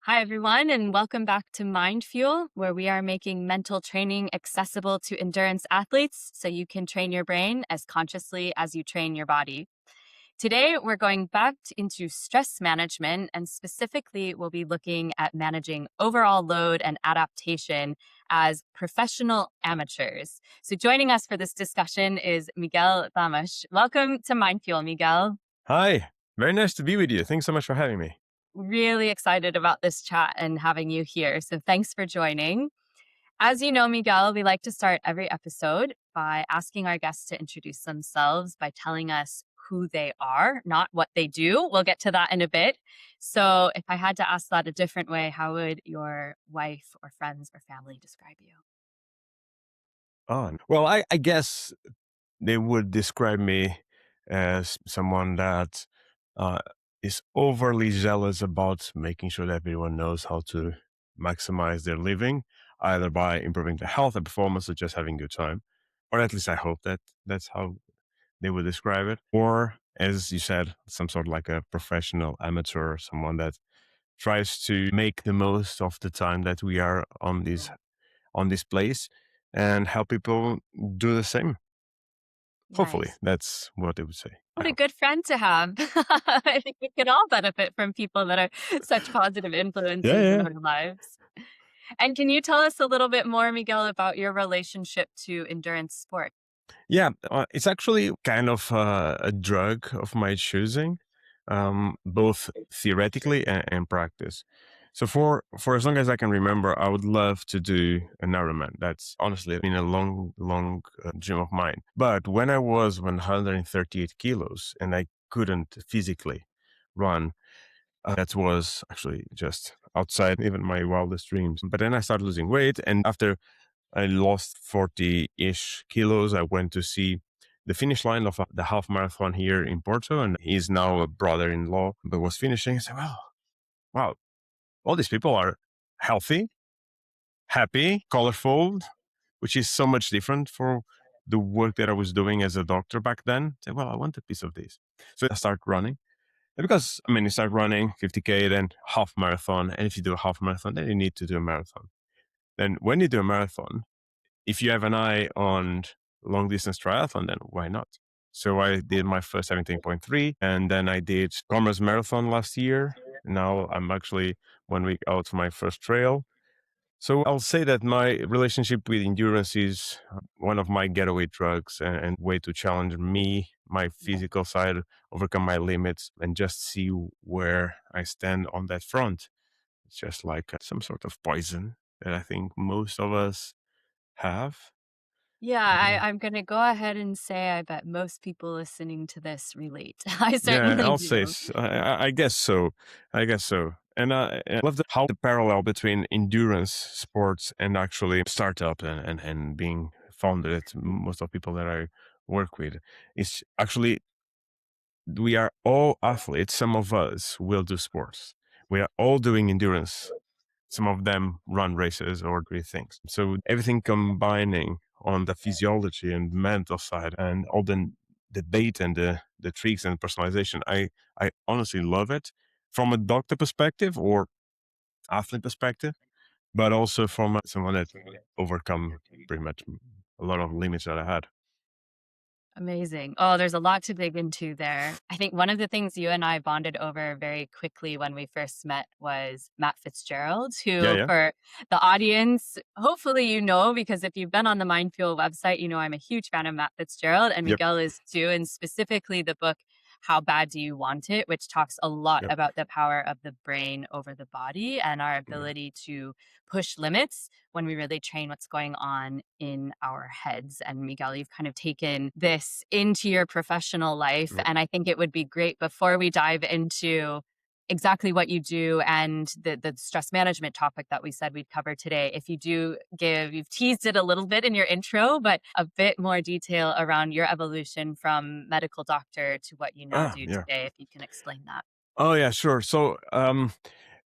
Hi, everyone, and welcome back to Mindfuel, where we are making mental training accessible to endurance athletes so you can train your brain as consciously as you train your body. Today, we're going back into stress management, and specifically, we'll be looking at managing overall load and adaptation as professional amateurs. So, joining us for this discussion is Miguel Damas. Welcome to Mindfuel, Miguel. Hi, very nice to be with you. Thanks so much for having me. Really excited about this chat and having you here. So, thanks for joining. As you know, Miguel, we like to start every episode by asking our guests to introduce themselves by telling us who they are, not what they do. We'll get to that in a bit. So, if I had to ask that a different way, how would your wife or friends or family describe you? Well, I guess they would describe me as someone that uh, is overly zealous about making sure that everyone knows how to maximize their living, either by improving their health and performance or just having a good time. Or at least I hope that that's how they would describe it. Or, as you said, some sort of like a professional amateur, someone that tries to make the most of the time that we are on this place and help people do the same. Hopefully, Nice. that's what they would say. I What a hope. good friend to have. I think we can all benefit from people that are such positive Yeah, influences in yeah. our lives. And can you tell us a little bit more, Miguel, about your relationship to endurance sport? Yeah, it's actually kind of a drug of my choosing, both theoretically and practice. So for as long as I can remember, I would love to do an Ironman. That's honestly been a long dream of mine. But when I was 138 kilos and I couldn't physically run, that was actually just outside even my wildest dreams. But then I started losing weight, and after I lost 40-ish kilos, I went to see the finish line of the half marathon here in Porto, and he's now a brother-in-law, but was finishing. I said, wow, all these people are healthy, happy, colorful, which is so much different for the work that I was doing as a doctor back then. I said, well, I want a piece of this. So I started running. And because, I mean, you start running 50K, then half marathon. And if you do a half marathon, then you need to do a marathon. Then when you do a marathon, if you have an eye on long distance triathlon, then why not? So I did my first 17.3, and then I did Commerce Marathon last year. Now I'm actually 1 week out for my first trail. So I'll say that my relationship with endurance is one of my getaway drugs and way to challenge me, my physical side, overcome my limits, and just see where I stand on that front. It's just like some sort of poison that I think most of us have. Yeah, Uh, I'm going to go ahead and say I bet most people listening to this relate. I yeah, certainly I'll say do. I guess so. I guess so. And I love how the parallel between endurance sports and actually startup and being founded. Most of people that I work with is actually we are all athletes. Some of us will do sports. We are all doing endurance. Some of them run races or do things. So everything combining on the physiology and mental side and all the debate and the tricks and personalization. I honestly love it from a doctor perspective or athlete perspective, but also from someone that overcome pretty much a lot of limits that I had. Amazing. Oh, there's a lot to dig into there. I think one of the things you and I bonded over very quickly when we first met was Matt Fitzgerald, Yeah, who, yeah. for the audience, hopefully you know, because if you've been on the Mindfuel website, you know I'm a huge fan of Matt Fitzgerald, and Yep. Miguel is too, and specifically the book How Bad Do You Want It, which talks a lot Yep. about the power of the brain over the body and our Yeah. ability to push limits when we really train what's going on in our heads. And Miguel, you've kind of taken this into your professional life. Yep. And I think it would be great before we dive into exactly what you do and the stress management topic that we said we'd cover today. If you do give, you've teased it a little bit in your intro, but a bit more detail around your evolution from medical doctor to what you now do Yeah. today, if you can explain that. Oh yeah, sure. So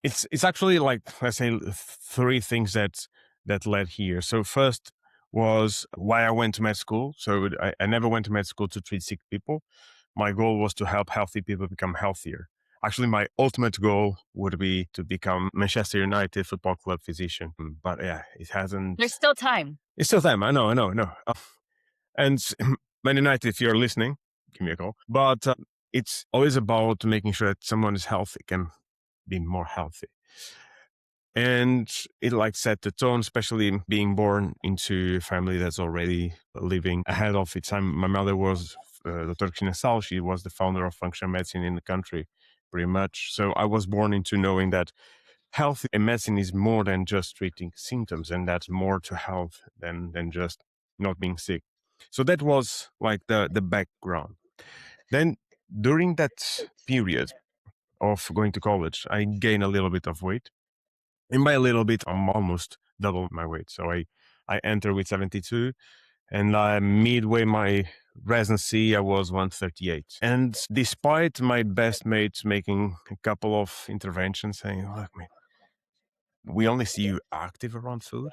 it's actually like let's say three things that led here. So first was why I went to med school. So I never went to med school to treat sick people. My goal was to help healthy people become healthier. Actually, my ultimate goal would be to become Manchester United Football Club physician. But yeah, it hasn't. There's still time. It's still time. I know. And Man United, if you're listening, give me a call. But it's always about making sure that someone is healthy, can be more healthy. And it like set the tone, especially being born into a family that's already living ahead of its time. My mother was Dr. Kinasal. She was the founder of functional medicine in the country, pretty much. So I was born into knowing that health and medicine is more than just treating symptoms, and that's more to health than just not being sick. So that was like the background. Then during that period of going to college, I gained a little bit of weight. And by a little bit, I'm almost double my weight. So I entered with 72, and midway my residency, I was 138. And despite my best mates making a couple of interventions saying, look, man, we only see you active around food.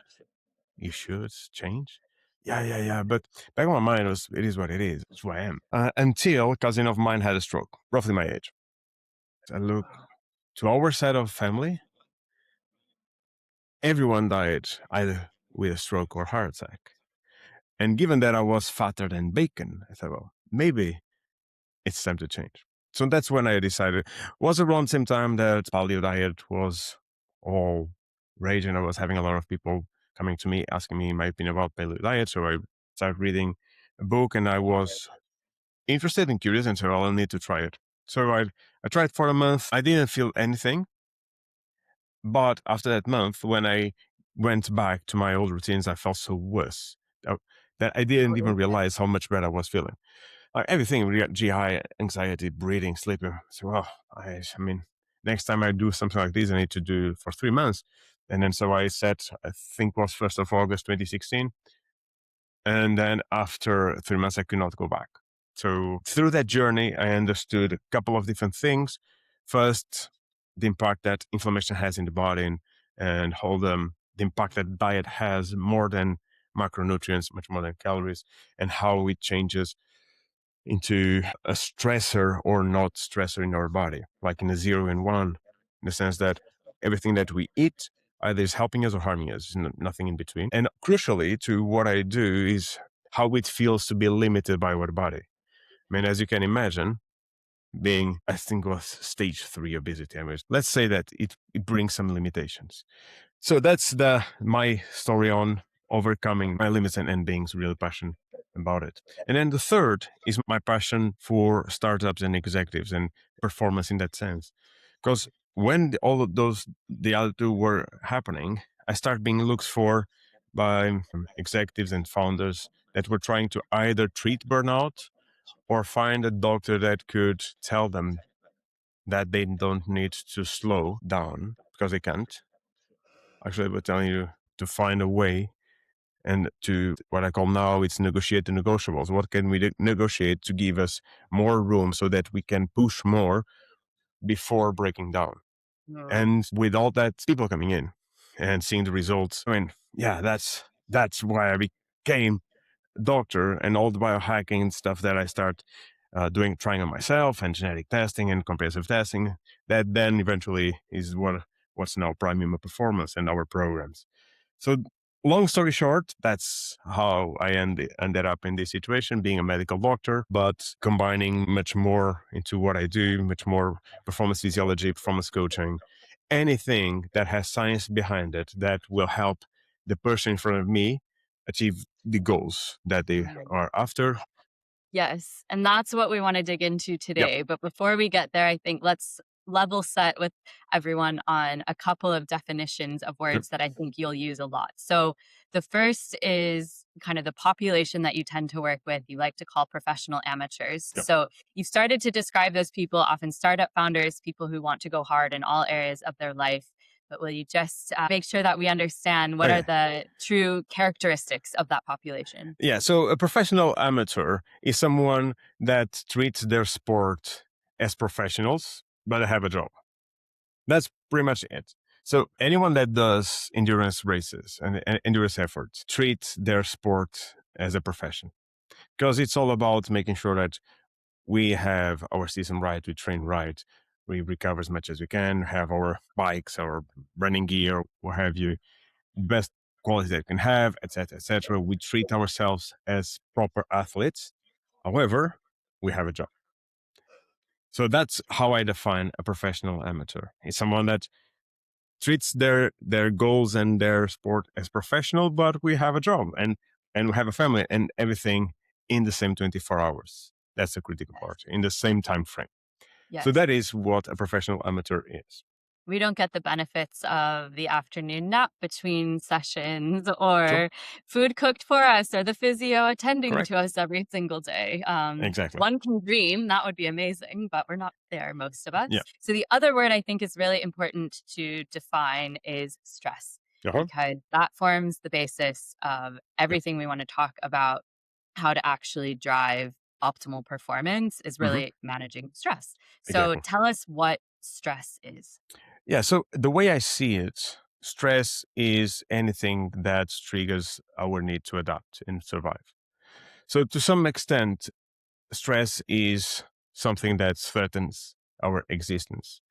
You should change. Yeah. But back in my mind, it is what it is. It's who I am. Until a cousin of mine had a stroke, roughly my age. I look to our side of family, everyone died either with a stroke or heart attack. And given that I was fatter than bacon, I thought, well, maybe it's time to change. So that's when I decided. Was around the same time that paleo diet was all rage, and I was having a lot of people coming to me asking me my opinion about paleo diet. So I started reading a book, and I was interested and curious, and so I'll need to try it. So I tried for a month. I didn't feel anything. But after that month, when I went back to my old routines, I felt so worse that I didn't even realize how much better I was feeling. Like everything, we got GI, anxiety, breathing, sleeping. So, well, I mean, next time I do something like this, I need to do for 3 months. And then so I set, I think it was 1st of August, 2016. And then after 3 months, I could not go back. So through that journey, I understood a couple of different things. First, the impact that inflammation has in the body, and how the impact that diet has more than macronutrients, much more than calories, and how it changes into a stressor or not stressor in our body, like in a 0 and 1, in the sense that everything that we eat either is helping us or harming us, nothing in between. And crucially to what I do is how it feels to be limited by our body. I mean, as you can imagine, being, I think, was stage 3 obesity. I mean, let's say that it brings some limitations. So that's my story on overcoming my limits and being really passionate about it. And then the third is my passion for startups and executives and performance in that sense. Because when all of the other two were happening, I started being looked for by executives and founders that were trying to either treat burnout or find a doctor that could tell them that they don't need to slow down because they can't. Actually, we're telling you to find a way, and to what I call now, it's negotiate the negotiables. What can we negotiate to give us more room so that we can push more before breaking down? And with all that, people coming in and seeing the results, I mean, yeah, that's why I became a doctor, and all the biohacking and stuff that I start trying on myself, and genetic testing and comprehensive testing, that then eventually is what's now Premium Performance and our programs. So long story short, that's how I ended up in this situation, being a medical doctor, but combining much more into what I do, much more performance physiology, performance coaching, anything that has science behind it that will help the person in front of me achieve the goals that they are after. Yes. And that's what we want to dig into Yep. today. But before we get there, I think let's level set with everyone on a couple of definitions of words that I think you'll use a lot. So the first is kind of the population that you tend to work with. You like to call professional amateurs. Yep. So you started to describe those people, often startup founders, people who want to go hard in all areas of their life. But will you just make sure that we understand what are the true characteristics of that population? Yeah, so a professional amateur is someone that treats their sport as professionals, but they have a job. That's pretty much it. So anyone that does endurance races and endurance efforts treats their sport as a profession, because it's all about making sure that we have our season right, we train right, We recover as much as we can, have our bikes, our running gear, what have you, best quality that we can have, etc., etc. We treat ourselves as proper athletes. However, we have a job. So that's how I define a professional amateur. It's someone that treats their goals and their sport as professional, but we have a job and we have a family and everything in the same 24 hours. That's the critical part, in the same time frame. So Yes. that is what a professional amateur is. We don't get the benefits of the afternoon nap between sessions Sure. or food cooked for us or the physio attending to Correct. us every single day. Exactly. One can dream, that would be amazing, but we're not there, most of Yeah. us. So the other word I think is really important to define is stress, Uh-huh. because that forms the basis of Yeah. everything we want to talk about. How to actually drive optimal performance is Hmm. really managing stress. So Exactly. tell us what stress is. Yeah. So the way I see it, stress is anything that triggers our need to adapt and survive. So to some extent, stress is something that threatens our existence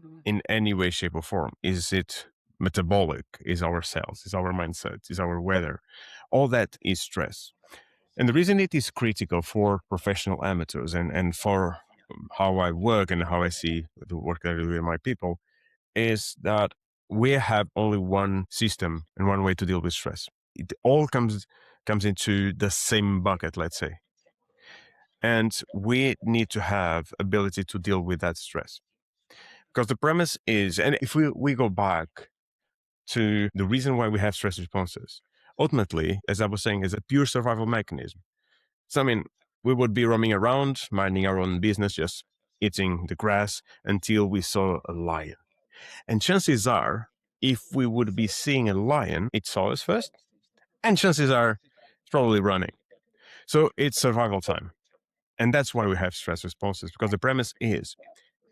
Mm. in any way, shape, or form. Is it metabolic? Is our cells? Is our mindset? Is our weather? All that is stress. And the reason it is critical for professional amateurs and for how I work and how I see the work that I do with my people is that we have only one system and one way to deal with stress. It all comes into the same bucket, let's say. And we need to have ability to deal with that stress. Because the premise is, and if we go back to the reason why we have stress responses, ultimately, as I was saying, is a pure survival mechanism. So, I mean, we would be roaming around, minding our own business, just eating the grass until we saw a lion. And chances are, if we would be seeing a lion, it saw us first. And chances are, it's probably running. So it's survival time. And that's why we have stress responses, because the premise is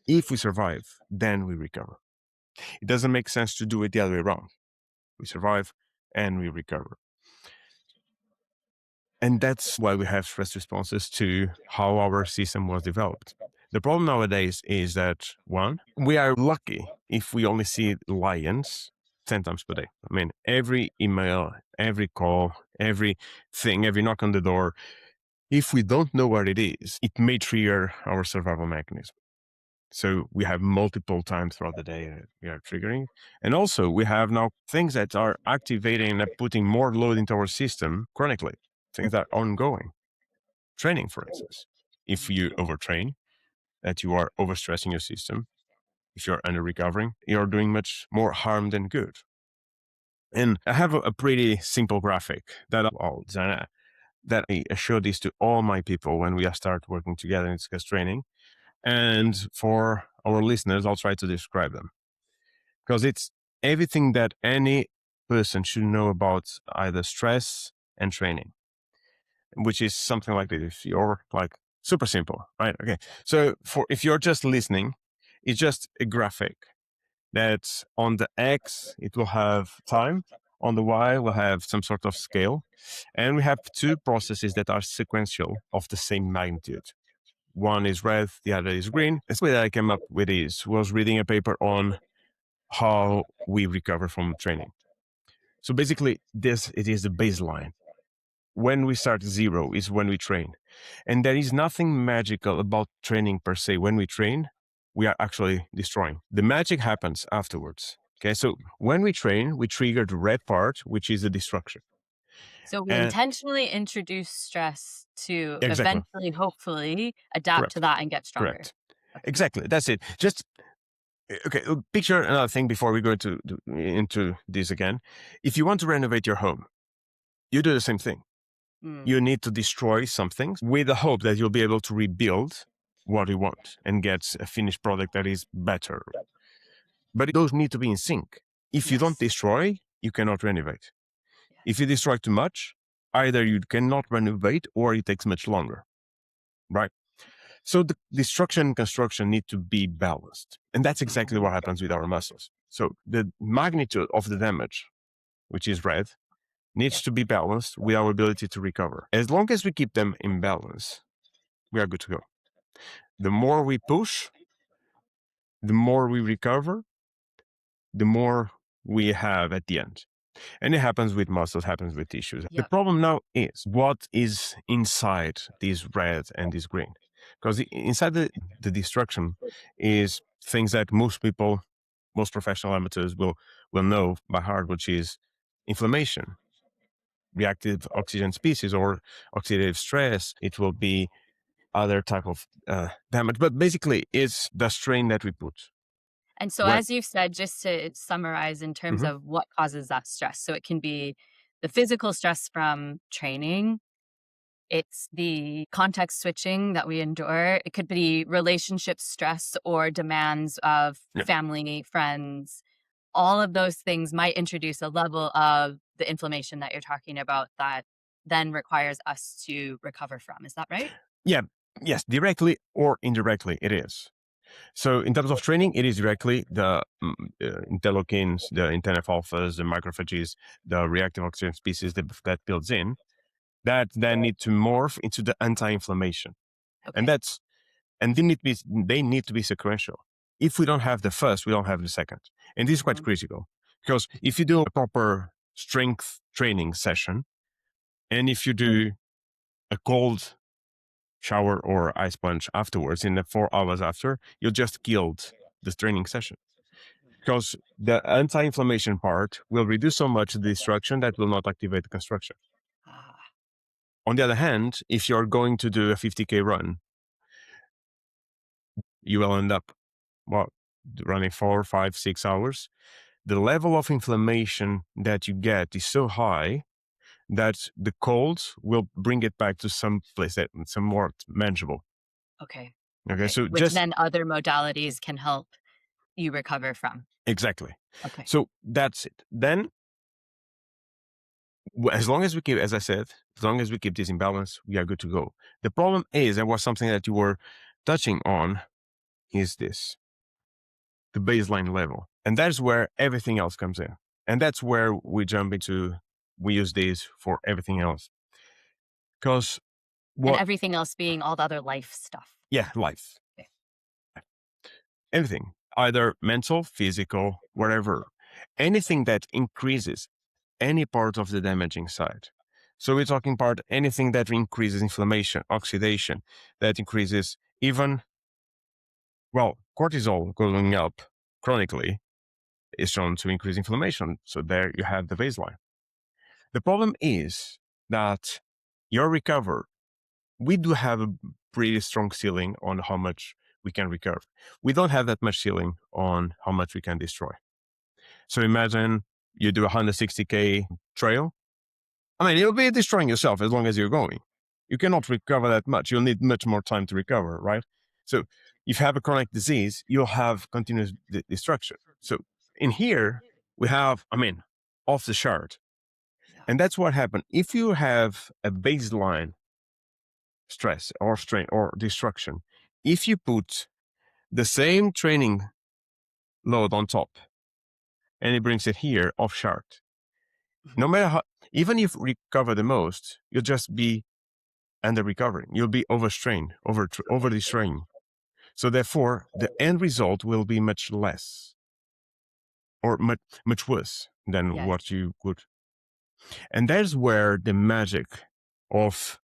if we survive, then we recover. It doesn't make sense to do it the other way around. We survive and we recover. And that's why we have stress responses to how our system was developed. The problem nowadays is that, one, we are lucky if we only see lions 10 times per day. I mean, every email, every call, everything, every knock on the door, if we don't know what it is, it may trigger our survival mechanism. So we have multiple times throughout the day we are triggering. And also we have now things that are activating and putting more load into our system chronically, things that are ongoing. Training, for instance. If you overtrain, that you are overstressing your system, if you're under recovering, you're doing much more harm than good. And I have a pretty simple graphic that I'll design, that I show this to all my people when we start working together and discuss training. And for our listeners, I'll try to describe them because it's everything that any person should know about either stress and training, which is something like this. If you're like super simple, right? Okay. So if you're just listening, it's just a graphic that on the X, it will have time. On the Y, we'll have some sort of scale. And we have two processes that are sequential of the same magnitude. One is red, the other is green. The way that I came up with this was reading a paper on how we recover from training. So basically, it is the baseline. When we start zero is when we train. And there is nothing magical about training per se. When we train, we are actually destroying. The magic happens afterwards. Okay, so when we train, we trigger the red part, which is the destruction. So we And intentionally introduce stress to exactly, eventually, hopefully, adapt to correct, that and get stronger. correct. Okay. Exactly, that's it. Just okay. Picture another thing before we go into this again. If you want to renovate your home, you do the same thing. Mm, You need to destroy some things with the hope that you'll be able to rebuild what you want and get a finished product that is better. But those need to be in sync. If you don't yes. destroy, you cannot renovate. If Yes. you destroy too much, either you cannot renovate or it takes much longer, right? So the destruction and construction need to be balanced. And that's exactly what happens with our muscles. So the magnitude of the damage, which is red, needs to be balanced with our ability to recover. As long as we keep them in balance, we are good to go. The more we push, the more we recover, the more we have at the end. And it happens with muscles, happens with tissues. The Yep. problem now is what is inside this red and this green. Because inside the destruction is things that most people, most professional amateurs will know by heart, which is inflammation, reactive oxygen species, or oxidative stress. It will be other type of damage. But basically, it's the strain that we put. And so, When, as you've said, just to summarize in terms Mhm. of what causes that stress. So, it can be the physical stress from training, it's the context switching that we endure, it could be relationship stress or demands of Yeah. family, friends. All of those things might introduce a level of the inflammation that you're talking about that then requires us to recover from. Is that right? Yeah, yes, directly or indirectly, it is. So in terms of training, it is directly the interleukins, the TNF alphas, the macrophages, the reactive oxygen species that builds in, that then need to morph into the anti-inflammation, and Okay. that's and they need to be sequential. If we don't have the first, we don't have the second, and this is quite Mhm. critical because if you do a proper strength training session, and if you do a cold shower or ice plunge afterwards in the 4 hours after, you just killed the training session because the anti-inflammation part will reduce so much the destruction that will not activate the construction. Ah, On the other hand, if you're going to do a 50K run, you will end up well, running 4, 5, 6 hours. The level of inflammation that you get is so high that the cold will bring it back to some place that some more manageable. okay. Okay, Okay. so Which just then other modalities can help you recover from. exactly. Okay. So that's it. Then, as long as we keep, as I said, as long as we keep this in balance, we are good to go. The problem is, and was something that you were touching on, is this the baseline level. And that's where everything else comes in. And that's where we jump into, we use this for everything else. Because And what, everything else being all the other life stuff. yeah, life, Okay. everything, either mental, physical, whatever, anything that increases any part of the damaging side. So we're talking about anything that increases inflammation, oxidation, that increases even, well, cortisol going up chronically is shown to increase inflammation. So there you have the baseline. The problem is that your recover, we do have a pretty strong ceiling on how much we can recover. We don't have that much ceiling on how much we can destroy. So imagine you do a 160K trail. I mean, you'll be destroying yourself as long as you're going. You cannot recover that much. You'll need much more time to recover, right? So if you have a chronic disease, you'll have continuous destruction. So in here, we have, I mean, off the chart. Yeah. And that's what happened. If you have a baseline stress or strain or destruction, if you put the same training load on top and it brings it here off chart, no Mhm. matter how, even if you recover the most, you'll just be under recovering. You'll be overstrained, over destroying. So therefore, the end result will be much less or much worse than Yes. what you could. And that's where the magic of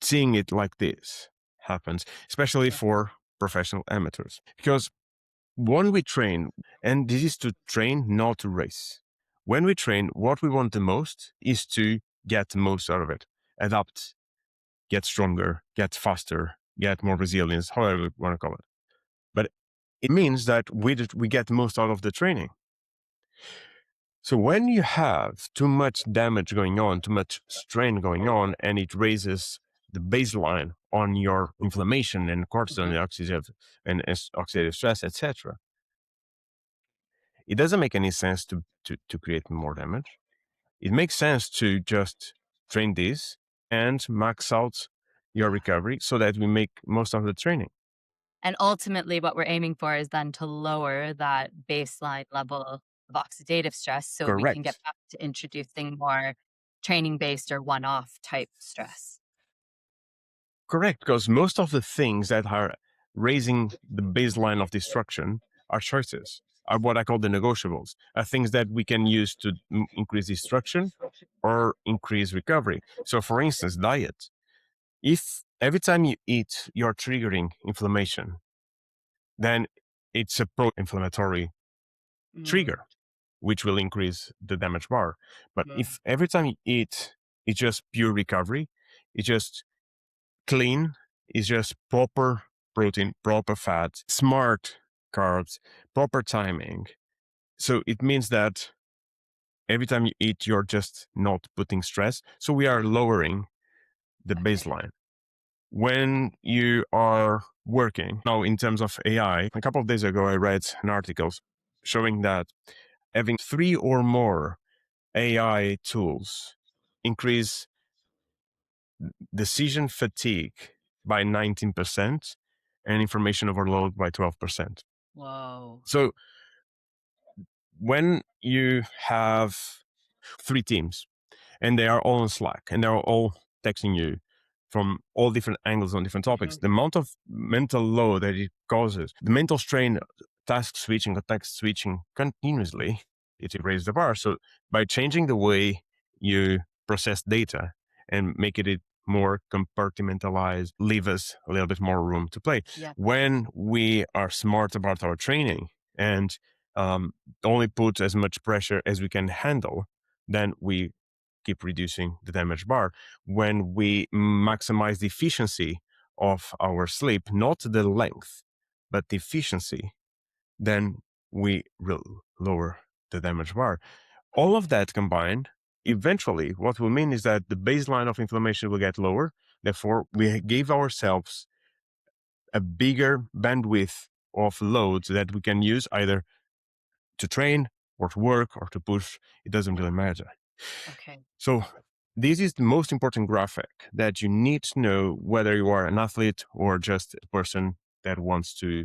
seeing it like this happens, especially Yeah. for professional amateurs. Because when we train, and this is to train, not to race. When we train, what we want the most is to get the most out of it, adapt, get stronger, get faster, get more resilience, however you want to call it. But it means that we get the most out of the training. So when you have too much damage going on, too much strain going on, and it raises the baseline on your inflammation and cortisol Mhm. and oxidative stress, etc., it doesn't make any sense to create more damage. It makes sense to just train this and max out your Yeah. recovery so that we make most of the training. And ultimately, what we're aiming for is then to lower that baseline level of oxidative stress so we can get Correct. back to introducing more training based or one off type stress. Correct. Because most of the things that are raising the baseline of destruction are choices, are what I call the negotiables, are things that we can use to increase destruction or increase recovery. So, for instance, diet. If every time you eat, you're triggering inflammation, then it's a pro-inflammatory Mm, trigger, which will increase the damage bar. But mm, if every time you eat, it's just pure recovery, it's just clean, it's just proper protein, proper fat, smart carbs, proper timing. So it means that every time you eat, you're just not putting stress. So we are lowering the okay. baseline. When you are working now in terms of AI, a couple of days ago, I read an article showing that having 3 or more AI tools increase decision fatigue by 19% and information overload by 12%. Whoa. So when you have 3 teams and they are all on Slack and they're all texting you from all different angles on different topics, Mhm. the amount of mental load that it causes, the mental strain, task switching, context switching continuously, it raises the bar. So by changing the way you process data and making it more compartmentalized, leave us a little bit more room to play. Yeah. When we are smart about our training and only put as much pressure as we can handle, then we keep reducing the damage bar. When we maximize the efficiency of our sleep, not the length, but the efficiency, then we will lower the damage bar. All of that combined, eventually, what will mean is that the baseline of inflammation will get lower. Therefore, we gave ourselves a bigger bandwidth of loads that we can use either to train or to work or to push. It doesn't really matter. Okay. So this is the most important graphic that you need to know whether you are an athlete or just a person that wants to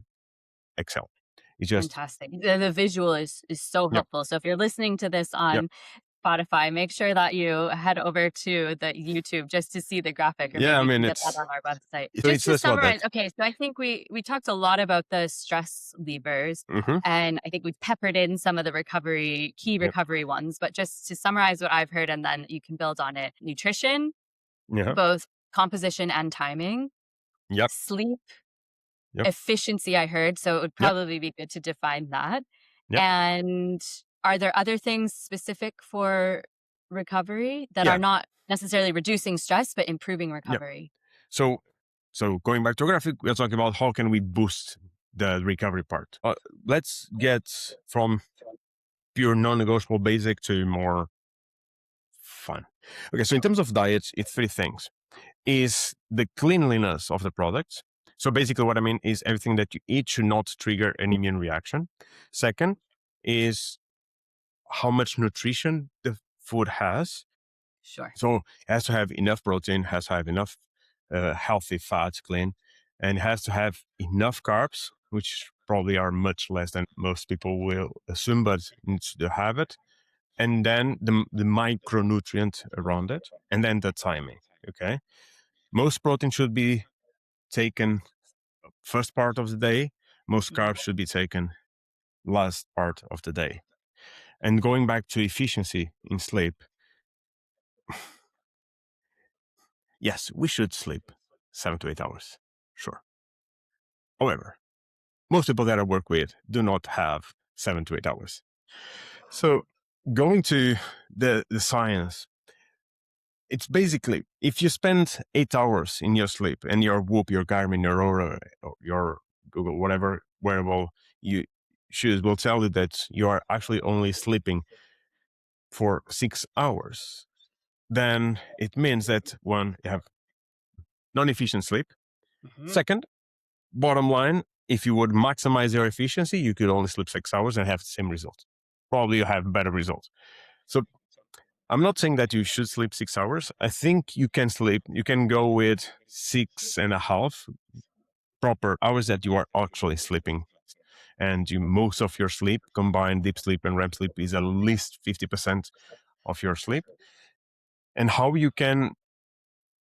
excel. It's just, Fantastic. The visual is so yep, helpful. So if you're listening to this yep. on Spotify, make sure that you head over to the YouTube just to see the graphic, or Yeah, maybe I we can mean, get that on our website. so Just it's to just about that. summarize, okay, so I think we talked a lot about the stress levers, Mm-hmm. and I think we've peppered in some of the key Yep. recovery ones, but just to summarize what I've heard and then you can build on it. Nutrition, Yeah. both composition and timing, Yep. sleep, Yep. efficiency, I heard, so it would Yep. probably be good to define that. Yep. And are there other things specific for recovery that are Yeah. not necessarily reducing stress, but improving Yep. recovery? So, so going back to graphic, we're talking about how can we boost the recovery part. Let's get from pure non-negotiable basic to more fun. Okay, so in terms of diet, it's 3 things. Is the cleanliness of the product. So basically what I mean is everything that you eat should not trigger an immune reaction. Second is how much nutrition the food has. Sure. So it has to have enough protein, has to have enough healthy fats, clean, and has to have enough carbs, which probably are much less than most people will assume, but needs to have it. And then the micronutrient around it, and then the timing. Okay. Most protein should be taken first part of the day. Most Mhm. carbs should be taken last part of the day. And going back to efficiency in sleep, yes, we should sleep 7 to 8 hours. Sure. However, most people that I work with do not have 7 to 8 hours. So going to the science, it's basically if you spend 8 hours in your sleep and your Whoop, your Garmin, your Aura, or your Google, whatever wearable you choose will tell you that you are actually only sleeping for 6 hours, then it means that one, you have non-efficient sleep. Mhm. Second, bottom line, if you would maximize your efficiency, you could only sleep 6 hours and have the same result. Probably you have better results. So I'm not saying that you should sleep 6 hours. I think you can sleep, you can go with 6.5 proper hours that you are actually sleeping. And most of your sleep, combined deep sleep and REM sleep, is at least 50% of your sleep. And how you can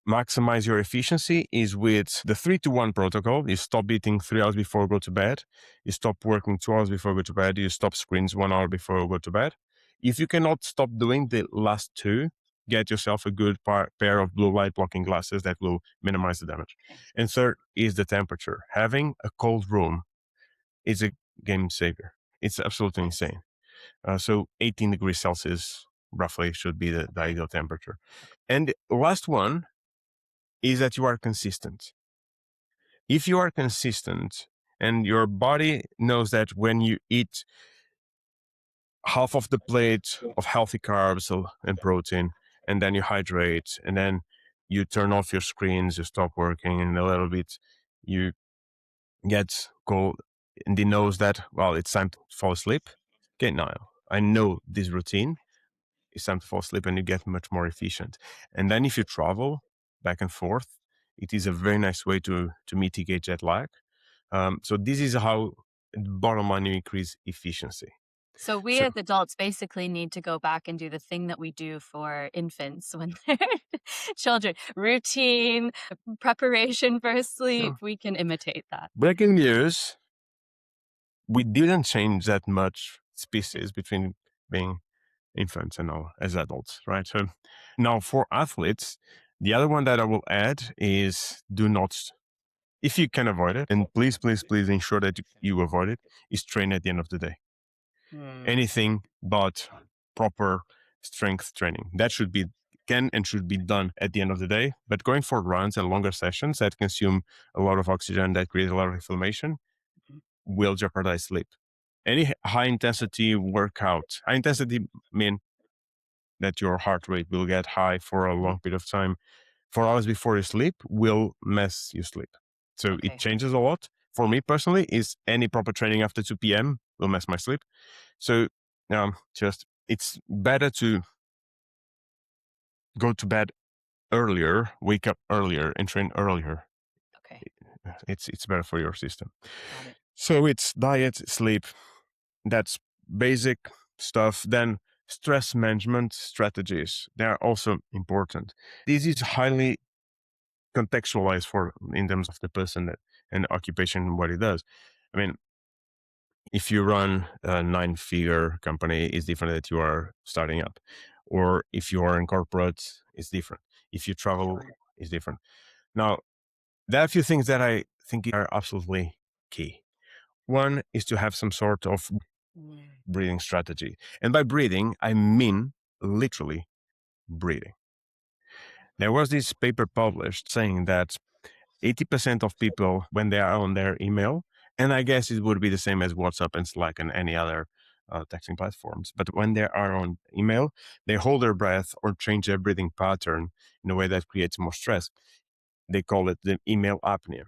maximize your efficiency is with the 3-to-1 protocol. You stop eating 3 hours before you go to bed. You stop working 2 hours before you go to bed. You stop screens 1 hour before you go to bed. If you cannot stop doing the last two, get yourself a good pair of blue light blocking glasses that will minimize the damage. Okay. And third is the temperature. Having a cold room is a game saver. It's absolutely insane. So 18 degrees Celsius roughly should be the ideal temperature. And the last one is that you are consistent. If you are consistent and your body knows that when you eat half of the plate of healthy carbs and protein, and then you hydrate, and then you turn off your screens, you stop working, and a little bit you get cold, and he knows that, well, it's time to fall asleep. Okay, now I know this routine. It's time to fall asleep, and you get much more efficient. And then if you travel back and forth, it is a very nice way to mitigate jet lag. So this is how, bottom line, you increase efficiency. So we So as adults basically need to go back and do the thing that we do for infants when they're children. Routine, preparation for sleep. We can imitate that. breaking news, we didn't change that much species between being infants and all as adults, right? So now for athletes, the other one that I will add is do not, if you can avoid it, and please, please, please ensure that you avoid it, is train at the end of the day. Anything but proper strength training. That can and should be done at the end of the day. But going for runs and longer sessions that consume a lot of oxygen, that create a lot of inflammation, will jeopardize sleep. Any high intensity workout, high intensity mean that your heart rate will get high for a long period of time, 4 hours before you sleep, will mess you sleep. So it changes a lot. For me personally, is any proper training after 2 p.m. will mess my sleep. So it's better to go to bed earlier, wake up earlier, and train earlier. Okay. It's better for your system. So it's diet, sleep. That's basic stuff. Then stress management strategies. They are also important. This is highly contextualized in terms of the person and occupation and what he does. I mean, if you run a 9-figure company, it's different that you are starting up. Or if you are in corporate, it's different. If you travel, it's different. Now, there are a few things that I think are absolutely key. One is to have some sort of breathing strategy. And by breathing, I mean literally breathing. There was this paper published saying that 80% of people, when they are on their email, and I guess it would be the same as WhatsApp and Slack and any other texting platforms, but when they are on email, they hold their breath or change their breathing pattern in a way that creates more stress. They call it the email apnea.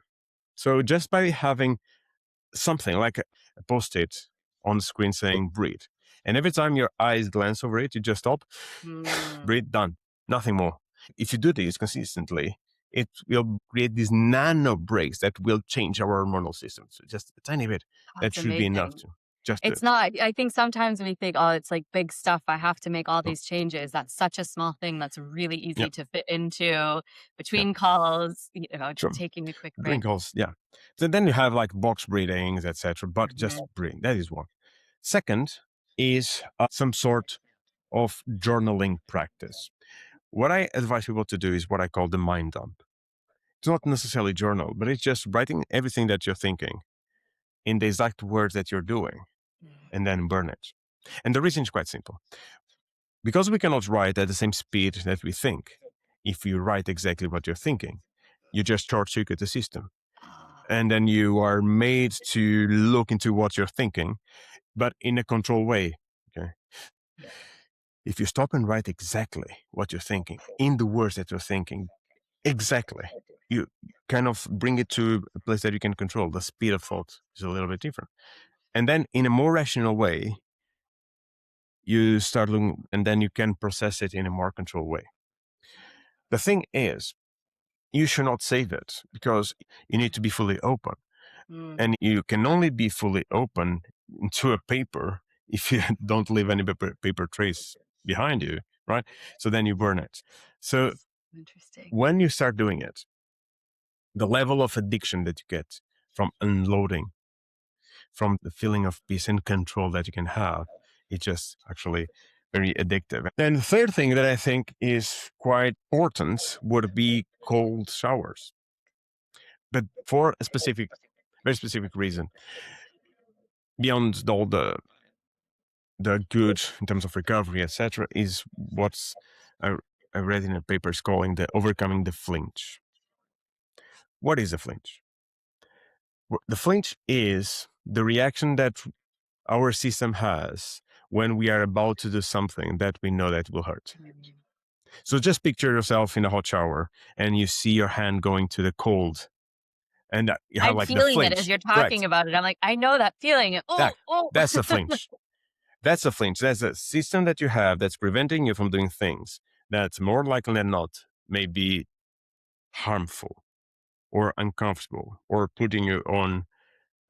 So just by having something like a post-it on the screen saying breathe, and every time your eyes glance over it, you just stop, breathe, done, nothing more. If you do this consistently, it will create these nano breaks that will change our hormonal system. So just a tiny bit. That should be enough to just do It's it. not, I think sometimes we think, oh, it's like big stuff. I have to make all these changes. That's such a small thing that's really easy to fit into between calls, taking a quick break. Calls, yeah. So then you have like box breathings, etc. But just breathing, that is one. Second is some sort of journaling practice. What I advise people to do is what I call the mind dump. It's not necessarily journal, but it's just writing everything that you're thinking in the exact words that you're doing and then burn it. And the reason is quite simple. Because we cannot write at the same speed that we think, if you write exactly what you're thinking, you just short circuit the system. And then you are made to look into what you're thinking, but in a controlled way. Okay. If you stop and write exactly what you're thinking in the words that you're thinking, exactly, you kind of bring it to a place that you can control. The speed of thought is a little bit different. And then in a more rational way, you start looking, and then you can process it in a more controlled way. The thing is, you should not save it because you need to be fully open. And you can only be fully open to a paper if you don't leave any paper trace behind you, right? So then you burn it. So Interesting. When you start doing it, the level of addiction that you get from unloading, from the feeling of peace and control that you can have, it's just actually very addictive. Then the third thing that I think is quite important would be cold showers, but for a very specific reason. Beyond all the good in terms of recovery, etc., is what's I read in a paper is calling the overcoming the flinch. What is a flinch? The flinch is the reaction that our system has when we are about to do something that we know that will hurt. So just picture yourself in a hot shower and you see your hand going to the cold, and you have I'm like the feeling it as flinch. you're talking Correct. about it. I'm like, I know that feeling. Oh, oh. That's a flinch. That's a flinch. That's a system that you have that's preventing you from doing things that more likely than not may be harmful or uncomfortable or putting you on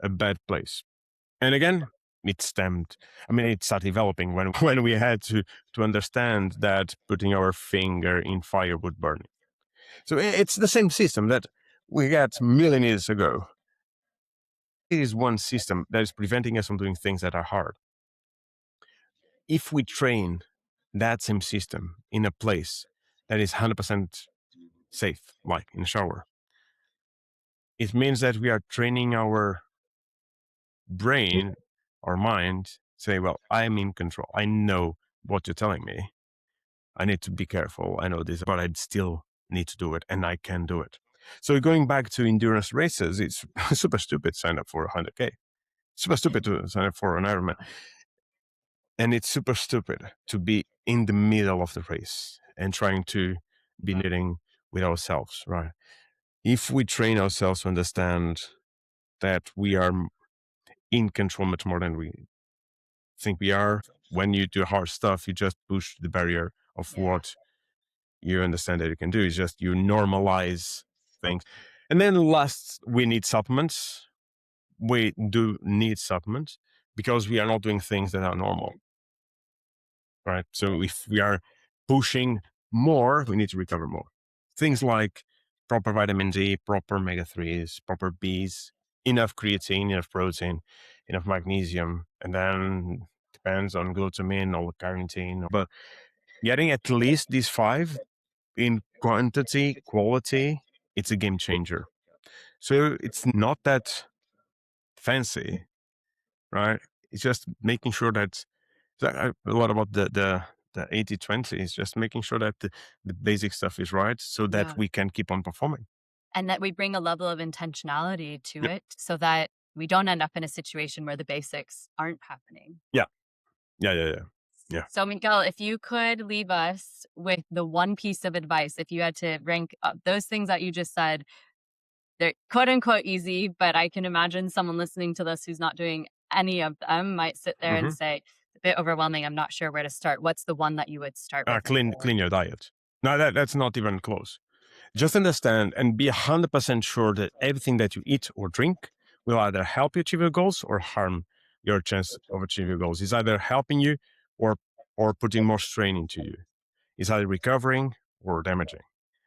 a bad place. And again, it started developing when, when we had to understand that putting our finger in fire would burn it. So it's the same system that we got million years ago. It is one system that is preventing us from doing things that are hard. If we train that same system in a place that is 100% safe, like in a shower, it means that we are training our brain, our mind, say, well, I'm in control. I know what you're telling me. I need to be careful. I know this, but I still need to do it, and I can do it. So going back to endurance races, it's super stupid to sign up for 100K. Super stupid to sign up for an Ironman. And it's super stupid to be in the middle of the race and trying to be knitting with ourselves, right? If we train ourselves to understand that we are in control much more than we think we are, when you do hard stuff, you just push the barrier of what you understand that you can do. It's just you normalize things. And then last, we need supplements. We do need supplements because we are not doing things that are normal, right? So if we are pushing more, we need to recover more. Things like proper vitamin D, proper omega-3s, proper Bs, enough creatine, enough protein, enough magnesium, and then depends on glutamine or carnitine. But getting at least these 5 in quantity, quality, it's a game changer. So it's not that fancy, right? It's just making sure that a lot about the 80-20 is just making sure that the basic stuff is right so that we can keep on performing. And that we bring a level of intentionality to Yep. it so that we don't end up in a situation where the basics aren't happening. Yeah. So Miguel, if you could leave us with the one piece of advice, if you had to rank those things that you just said, they're quote unquote easy, but I can imagine someone listening to this who's not doing any of them might sit there and say, a bit overwhelming. I'm not sure where to start. What's the one that you would start with? Clean your diet. No, that's not even close. Just understand and be 100% sure that everything that you eat or drink will either help you achieve your goals or harm your chance of achieving your goals. It's either helping you or putting more strain into you. It's either recovering or damaging.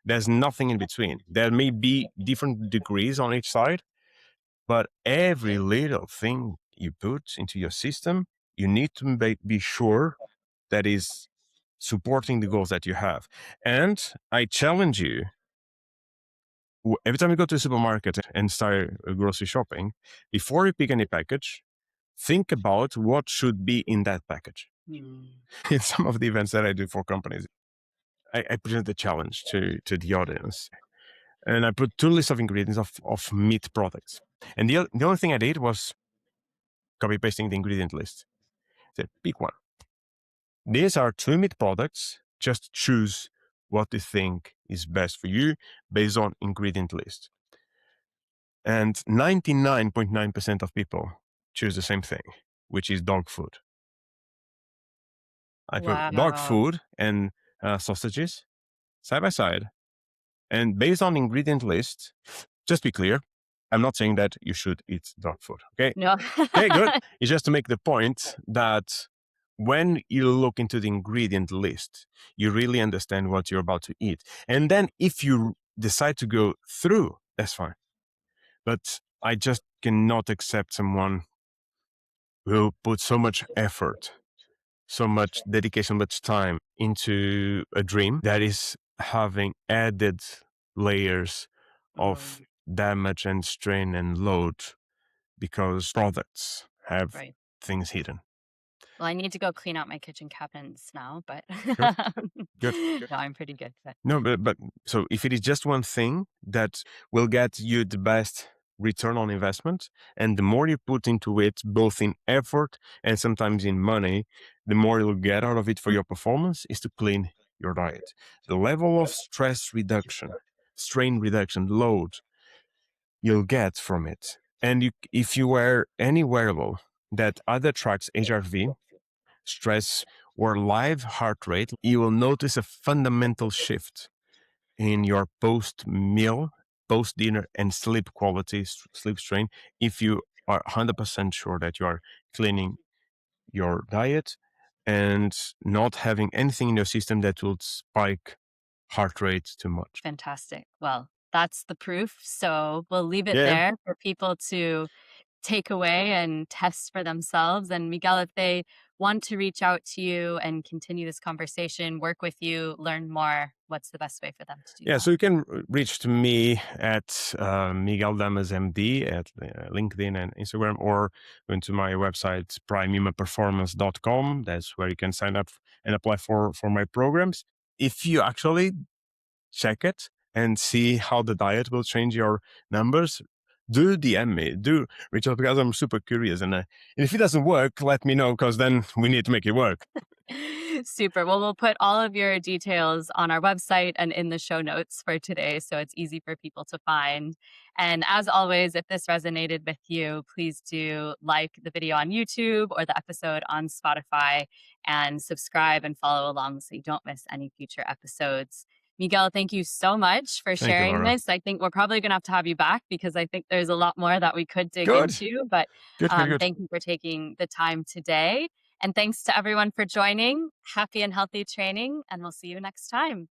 There's nothing in between. There may be different degrees on each side, but every little thing you put into your system, you need to be sure that is supporting the goals that you have. And I challenge you, every time you go to a supermarket and start grocery shopping, before you pick any package, think about what should be in that package. In some of the events that I do for companies, I present the challenge to the audience. And I put 2 lists of ingredients of meat products. And the only thing I did was copy pasting the ingredient list. I said, pick one. These are 2 meat products. Just choose what you think is best for you based on ingredient list. And 99.9% of people choose the same thing, which is dog food. I put dog food and sausages side by side. And based on ingredient list, just be clear, I'm not saying that you should eat dog food. Okay. No. Okay, good. It's just to make the point that when you look into the ingredient list, you really understand what you're about to eat. And then if you decide to go through, that's fine. But I just cannot accept someone who put so much effort, so much dedication, much time into a dream that is having added layers of damage and strain and load because products have Right. things hidden. Well, I need to go clean out my kitchen cabinets now, but Good, good. no, I'm pretty good. No, but so if it is just one thing that will get you the best return on investment, and the more you put into it, both in effort and sometimes in money, the more you'll get out of it for your performance, is to clean your diet. The level of stress reduction, strain reduction, load you'll get from it. And if you wear any wearable that either tracks HRV, stress, or live heart rate, you will notice a fundamental shift in your post-meal, post-dinner, and sleep quality, sleep strain, if you are 100% sure that you are cleaning your diet and not having anything in your system that will spike heart rate too much. Fantastic. Well, that's the proof. So we'll leave it Yeah. there for people to take away and test for themselves. And Miguel, if they want to reach out to you and continue this conversation, work with you, learn more, what's the best way for them to do Yeah, that? so you can reach to me at Miguel Damas MD at LinkedIn and Instagram, or go to my website, primehumanperformance.com. That's where you can sign up and apply for my programs. If you actually check it and see how the diet will change your numbers, do DM me, do reach out, because I'm super curious. And if it doesn't work, let me know, because then we need to make it work. Super. Well, we'll put all of your details on our website and in the show notes for today, so it's easy for people to find. And as always, if this resonated with you, please do like the video on YouTube or the episode on Spotify, and subscribe and follow along so you don't miss any future episodes. Miguel, thank you so much for Thank you, sharing Laura. this. I think we're probably going to have you back, because I think there's a lot more that we could dig Good. into. But Good. thank you for taking the time today. And thanks to everyone for joining. Happy and healthy training, and we'll see you next time.